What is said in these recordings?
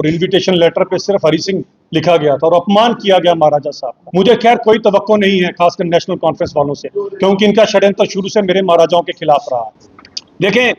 और invitation letter पे सिर्फ हरी सिंह लिखा गया था और अपमान किया गया महाराजा साहब का। मुझे खैर कोई तवक्को नहीं है खासकर नेशनल कॉन्फ्रेंस वालों से, क्योंकि इनका षड्यंत्र शुरू से मेरे महाराजाओं के खिलाफ रहा है। देखें,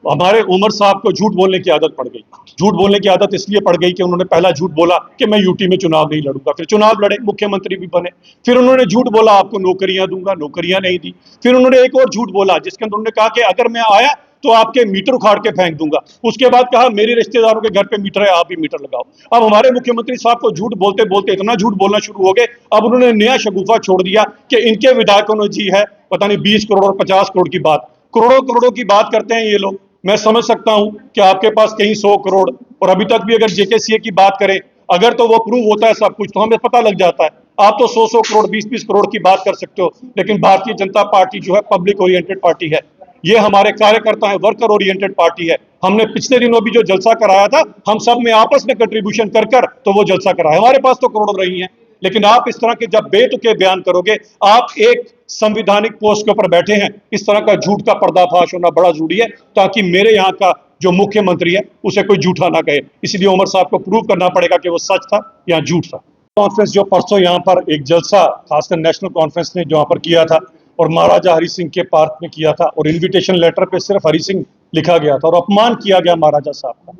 हमारे उमर साहब को झूठ बोलने की आदत पड़ गई। झूठ बोलने की आदत इसलिए पड़ गई कि उन्होंने पहला झूठ बोला कि मैं यूटी में चुनाव नहीं लड़ूंगा, फिर चुनाव लड़े, मुख्यमंत्री भी बने। फिर उन्होंने झूठ बोला आपको नौकरियां दूंगा, नौकरियां नहीं दी। फिर उन्होंने एक और झूठ बोला जिसके अंदर उन्होंने कहा कि अगर मैं आया तो आपके मीटर उखाड़ के फेंक दूंगा। उसके बाद कहा मेरे रिश्तेदारों के घर पे मीटर है, आप भी मीटर लगाओ। अब हमारे मुख्यमंत्री साहब को झूठ बोलते बोलते इतना झूठ बोलना शुरू हो गए, अब उन्होंने नया शगुफा छोड़ दिया कि इनके विधायकों ने जी है पता नहीं 20 करोड़ और 50 करोड़ की बात, करोड़ों करोड़ों की बात करते हैं ये लोग। मैं समझ सकता हूं कि आपके पास कहीं 100 करोड़, और अभी तक भी अगर जेकेसीए की बात करें, अगर तो वो प्रूव होता है सब कुछ तो हमें पता लग जाता है। आप तो 100 करोड़ 20 करोड़ की बात कर सकते हो, लेकिन भारतीय जनता पार्टी जो है पब्लिक ओरिएंटेड पार्टी है। ये हमारे कार्यकर्ता है, वर्कर ओरिएंटेड पार्टी है। हमने पिछले दिनों भी जो जलसा कराया था, हम सब में आपस में कंट्रीब्यूशन कर कर तो वो जलसा कराया। हमारे पास तो करोड़ों रही हैं, लेकिन आप इस तरह के जब बेतुके बयान करोगे, आप एक संविधानिक पोस्ट के ऊपर बैठे हैं, इस तरह का झूठ का पर्दाफाश होना बड़ा जरूरी है ताकि मेरे यहाँ का जो मुख्यमंत्री है उसे कोई झूठा ना कहे। इसलिए उमर साहब को प्रूव करना पड़ेगा कि वो सच था या झूठ था। कॉन्फ्रेंस जो परसों यहाँ पर एक जलसा खासकर नेशनल कॉन्फ्रेंस ने जो यहाँ पर किया था और महाराजा हरि सिंह के पार्क में किया था, और इनविटेशन लेटर पे सिर्फ हरि सिंह लिखा गया था और अपमान किया गया महाराजा साहब का।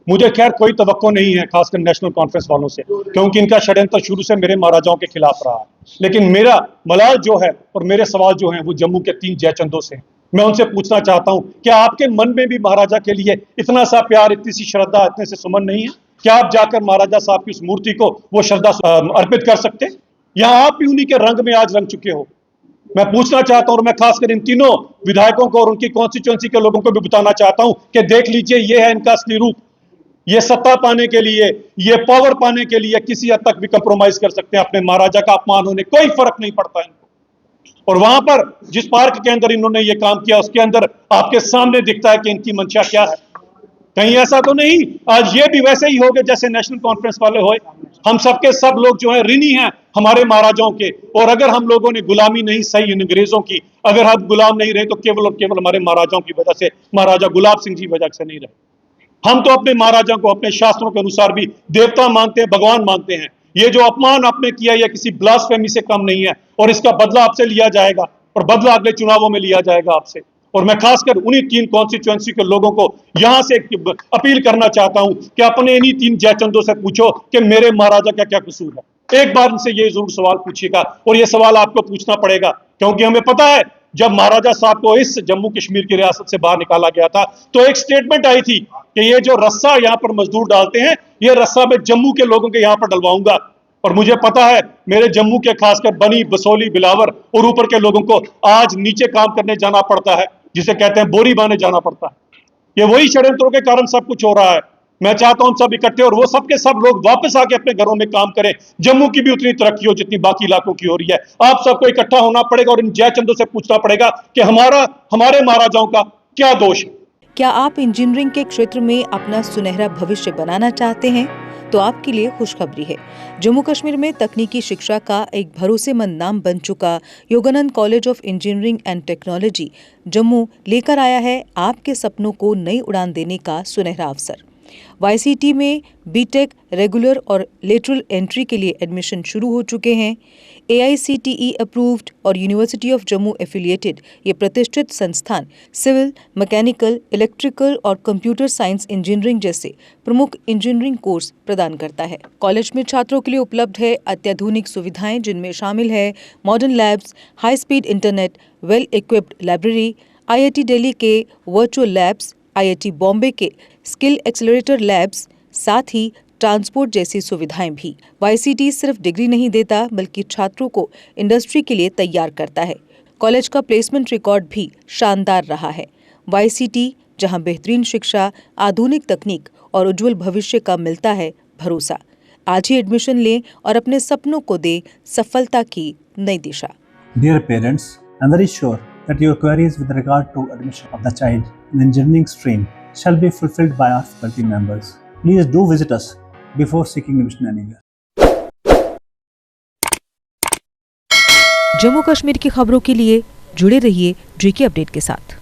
मुझे खैर कोई तवक्को नहीं है खासकर नेशनल कॉन्फ्रेंस वालों से, क्योंकि इनका षड्यंत्र शुरू से मेरे महाराजाओं के खिलाफ रहा है। लेकिन मेरा मलाल जो है और मेरे सवाल जो हैं वो जम्मू के 3 जयचंदों से हैं। मैं उनसे पूछना चाहता हूं कि आपके मन में भी महाराजा के लिए इतना सा प्यार, इतनी सी श्रद्धा, इतने से सुमन नहीं है? क्या आप जाकर महाराजा साहब की उस मूर्ति को वो श्रद्धा अर्पित कर सकते? या आप भी उन्हीं के रंग में आज रंग चुके हो? मैं पूछना चाहता हूं और मैं खासकर इन तीनों विधायकों को और उनकी कॉन्स्टिट्यूएंसी के लोगों को भी बताना चाहता हूं कि देख लीजिए, ये है इनका असली रूप। ये सत्ता पाने के लिए, ये पावर पाने के लिए किसी हद तक भी कंप्रोमाइज कर सकते हैं। अपने महाराजा का अपमान होने कोई फर्क नहीं पड़ता इनको। और वहां पर जिस पार्क के अंदर इन्होंने ये काम किया, उसके अंदर आपके सामने दिखता है कि इनकी मंशा क्या है। कहीं ऐसा तो नहीं आज ये भी वैसे ही हो गए जैसे नेशनल कॉन्फ्रेंस वाले होए? हम सबके सब लोग जो है ऋणी हैं हमारे महाराजाओं के, और अगर हम लोगों ने गुलामी नहीं सही अंग्रेजों की, अगर हम गुलाम नहीं रहे तो केवल और केवल हमारे महाराजाओं की वजह से, महाराजा गुलाब सिंह जी वजह से नहीं रहे। हम तो अपने महाराजा को अपने शास्त्रों के अनुसार भी देवता मानते हैं, भगवान मानते हैं। ये जो अपमान आपने किया यह किसी ब्लास्फेमी से कम नहीं है, और इसका बदला आपसे लिया जाएगा, और बदला अगले चुनावों में लिया जाएगा आपसे। और मैं खासकर उन्हीं 3 कॉन्स्टिट्यूएंसी के लोगों को यहां से अपील करना चाहता हूं कि अपने इन्हीं 3 जयचंदों से पूछो कि मेरे महाराजा का क्या कसूर है। एक बार उनसे ये जरूर सवाल पूछिएगा, और ये सवाल आपको पूछना पड़ेगा, क्योंकि हमें पता है जब महाराजा साहब को इस जम्मू कश्मीर की रियासत से बाहर निकाला गया था तो एक स्टेटमेंट आई थी कि ये जो रस्सा यहाँ पर मजदूर डालते हैं, ये रस्सा मैं जम्मू के लोगों के यहाँ पर डलवाऊंगा। और मुझे पता है मेरे जम्मू के खासकर बनी, बसोली, बिलावर और ऊपर के लोगों को आज नीचे काम करने जाना पड़ता है, जिसे कहते हैं बोरी बाने जाना पड़ता है। ये वही षड्यंत्रों के कारण सब कुछ हो रहा है। मैं चाहता हूं सब इकट्ठे और वो सब के सब लोग वापस आके अपने घरों में काम करें। जम्मू की भी उतनी तरक्की हो जितनी बाकी इलाकों की हो रही है। आप सबको इकट्ठा होना पड़ेगा और इन जयचंदों से पूछना पड़ेगा कि हमारे महाराजाओं का क्या दोष है। क्या आप इंजीनियरिंग के क्षेत्र में अपना सुनहरा भविष्य बनाना चाहते हैं? तो आपके लिए खुशखबरी है। जम्मू कश्मीर में तकनीकी शिक्षा का एक भरोसेमंद नाम बन चुका Yogananda college of engineering and technology Jammu लेकर आया है आपके सपनों को नई उड़ान देने का सुनहरा अवसर। YCT में बीटेक रेगुलर और लेटरल एंट्री के लिए एडमिशन शुरू हो चुके हैं। AICTE अप्रूव्ड और यूनिवर्सिटी ऑफ जम्मू एफिलिएटेड ये प्रतिष्ठित संस्थान सिविल, मैकेनिकल, इलेक्ट्रिकल और कंप्यूटर साइंस इंजीनियरिंग जैसे प्रमुख इंजीनियरिंग कोर्स प्रदान करता है। कॉलेज में छात्रों के लिए उपलब्ध है अत्याधुनिक सुविधाएं, जिनमें शामिल है modern labs, high speed internet, well equipped library, IIT Delhi के वर्चुअल लैब्स, IIT बॉम्बे के स्किल एक्सेलरेटर लैब्स, साथ ही ट्रांसपोर्ट जैसी सुविधाएं भी। YCT सिर्फ डिग्री नहीं देता बल्कि छात्रों को इंडस्ट्री के लिए तैयार करता है। कॉलेज का प्लेसमेंट रिकॉर्ड भी शानदार रहा है। YCT जहां बेहतरीन शिक्षा, आधुनिक तकनीक और उज्जवल भविष्य का मिलता है भरोसा। आज ही एडमिशन लें और अपने सपनों को दे सफलता की नई दिशा। Dear parents, I am very sure that your queries with regard to admission of the child in engineering stream shall be fulfilled by our faculty members. Please do visit us before seeking admission anywhere. Jammu Kashmir की खबरों के लिए जुड़े रहिए GK update के साथ।